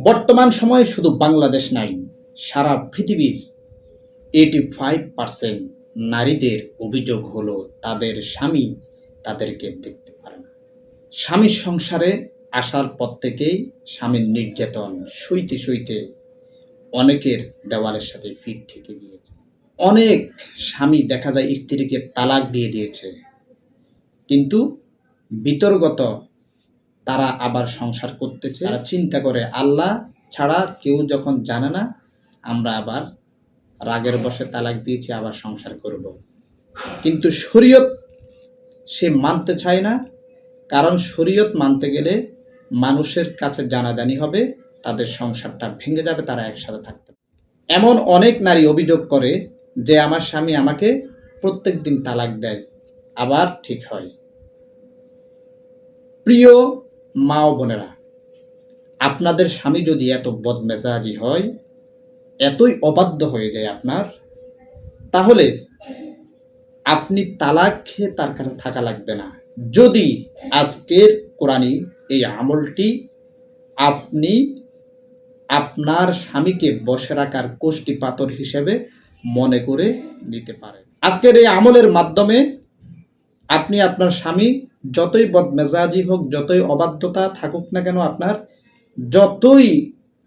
বর্তমান সময়ে শুধু বাংলাদেশ নাই, সারা পৃথিবীর 85% নারীদের অভিযোগ হলো তাদের স্বামী তাদেরকে দেখতে পারে না। স্বামীর সংসারে আসার পর থেকেই স্বামীর নির্যাতন সইতে সইতে অনেকের দেওয়ালের সাথে ফিট থেকে গিয়েছে। অনেক স্বামী দেখা যায় স্ত্রীকে তালাক দিয়ে দিয়েছে, কিন্তু বিতর্গত তারা আবার সংসার করতেছে। তারা চিন্তা করে আল্লাহ ছাড়া কেউ যখন জানে না, আমরা আবার রাগের বশে তালাক দিয়েছি, আবার সংসার করব। কিন্তু শরীয়ত সে মানতে চায় না, কারণ শরীয়ত মানতে গেলে মানুষের কাছে জানাজানি হবে, তাদের সংসারটা ভেঙে যাবে, তারা একসাথে থাকতে পারে। এমন অনেক নারী অভিযোগ করে যে আমার স্বামী আমাকে প্রত্যেক দিন তালাক দেয়, আবার ঠিক হয়। প্রিয় মা ও বোনেরা, আপনাদের স্বামী যদি এত বদমেজাজি হয়, এতই অবাধ্য হয়ে যায় আপনার, তাহলে আপনি তালাক খেয়ে তার কাছে থাকা লাগবে না। যদি আজকের কোরআনী এই আমলটি আপনি আপনার স্বামীকে বসে রাখার কোষ্ঠী পাথর হিসেবে মনে করে নিতে পারেন। আজকের এই আমলের মাধ্যমে আপনি আপনার স্বামী যতই বদমেজাজি হোক, যতই অবাধ্যতা থাকুক না কেন, আপনার যতই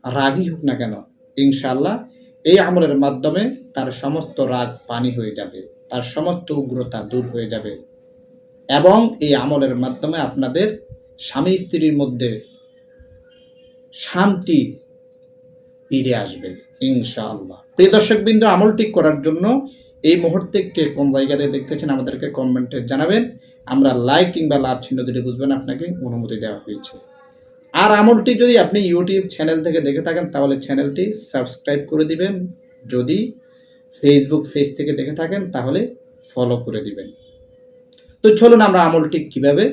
রাগী হোক না কেন, ইনশাআল্লাহ এই আমলের মাধ্যমে তার সমস্ত রাগ পানি হয়ে যাবে, তার সমস্ত উগ্রতা দূর হয়ে যাবে, এবং এই আমলের মাধ্যমে আপনাদের স্বামী স্ত্রীর মধ্যে শান্তি ফিরে আসবে ইনশাআল্লাহ। প্রিয় দর্শকবৃন্দ, আমলটি করার জন্য এই মুহূর্তে কে কোন জায়গাতে দেখতেছেন আমাদেরকে কমেন্টে জানাবেন। আমরা লাইক কিংবা লাভ চিহ্ন দিলে বুঝবেন আপনাকে অনুমতি দেওয়া হয়েছে। আর আমলটি যদি আপনি ইউটিউব চ্যানেল থেকে দেখে থাকেন তাহলে চ্যানেলটি সাবস্ক্রাইব করে দিবেন। যদি ফেসবুক পেজ থেকে দেখে থাকেন তাহলে ফলো করে দিবেন। তো চলুন আমরা আমলটি কিভাবে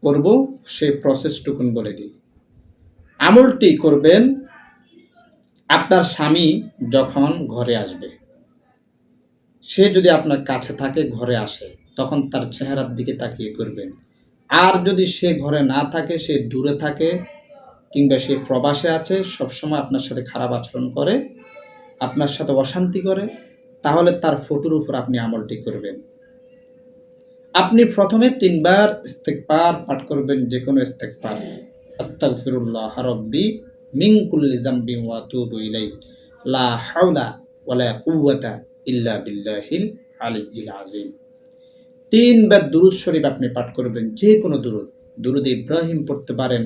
করব সেই প্রসেসটুকুন বলে দিই। আমলটি করবেন আপনার স্বামী যখন ঘরে আসবে, সে যদি আপনার কাছে থাকে, ঘরে আসে, তখন তার চেহারার দিকে তাকিয়ে করবেন। আর যদি সে ঘরে না থাকে, সে দূরে থাকে কিংবা সে প্রবাসে আছে, সবসময় আপনার সাথে খারাপ আচরণ করে, আপনার সাথে অশান্তি করে, তাহলে তার ফটোর উপর আপনি আমলটি করবেন। আপনি প্রথমে 3 বার ইস্তেগফার পাঠ করবেন, যে কোনো ইস্তেগফার। আস্তাগফিরুল্লাহ রাব্বি মিন কুল্লি যামবিন ওয়া আতুবু ইলাইহি লা হাওলা ওয়ালা কুওয়াতা ইল্লা বিল্লাহিল আলিয়্যিল আযীম। 3 বার দুরূদ শরীফ আপনি পাঠ করবেন, যে কোনো দুরূদ ইব্রাহিম পড়তে পারেন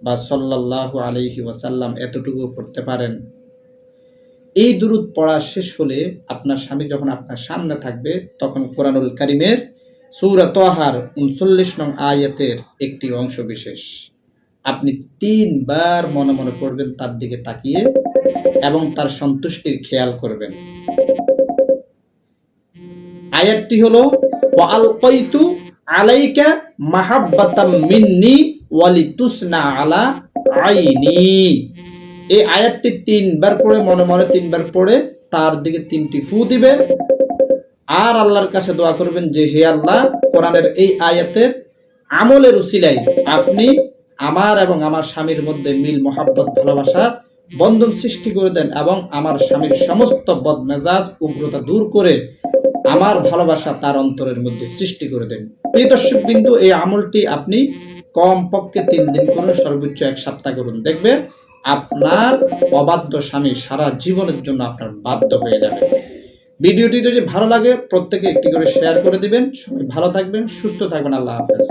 বা সাল্লাল্লাহু আলাইহি ওয়াসাল্লাম এতটুকু পড়তে পারেন। এই দুরূদ পড়া শেষ হলে আপনার স্বামী যখন আপনার সামনে থাকবে, তখন কোরআনুল কারীমের সূরা তাহার 39 নং আয়াতের একটি অংশ বিশেষ আপনি 3 বার মনে মনে পড়বেন, তার দিকে তাকিয়ে, এবং তার সন্তুষ্টির খেয়াল করবেন। আয়াতটি হলো ওয়া আলকাইতু আলাইকা মাহাব্বাতাম মিন্নি ওয়ালিতুসনা আলা আইনি। এই আয়াতটি 3 বার পড়ে, মনে মনে 3 বার পড়ে তার দিকে 3টি ফু দিবেন, আর আল্লাহর কাছে দোয়া করবেন যে হে আল্লাহ, কোরআনের এই আয়াতের আমলের উসিলায় আপনি আমার এবং আমার স্বামীর মধ্যে মিল, মহাব্বত, ভালোবাসা বন্ধন সৃষ্টি করে দেন, এবং আমার স্বামীর সমস্ত বদমেজাজ, উগ্রতা দূর করে আমার ভালোবাসা তার অন্তরের মধ্যে সৃষ্টি করে দেন। প্রিয় দর্শকবৃন্দ, এই আমলটি আপনি কমপক্ষে 3 দিন করুন, সর্বোচ্চ 1 সপ্তাহ করুন। দেখবেন আপনার অবাধ্য স্বামী সারা জীবনের জন্য আপনার বাধ্য হয়ে যাবে। ভিডিওটি যদি ভালো লাগে প্রত্যেকে একটি করে শেয়ার করে দিবেন। সবাই ভালো থাকবেন, সুস্থ থাকবেন। আল্লাহ হাফেজ।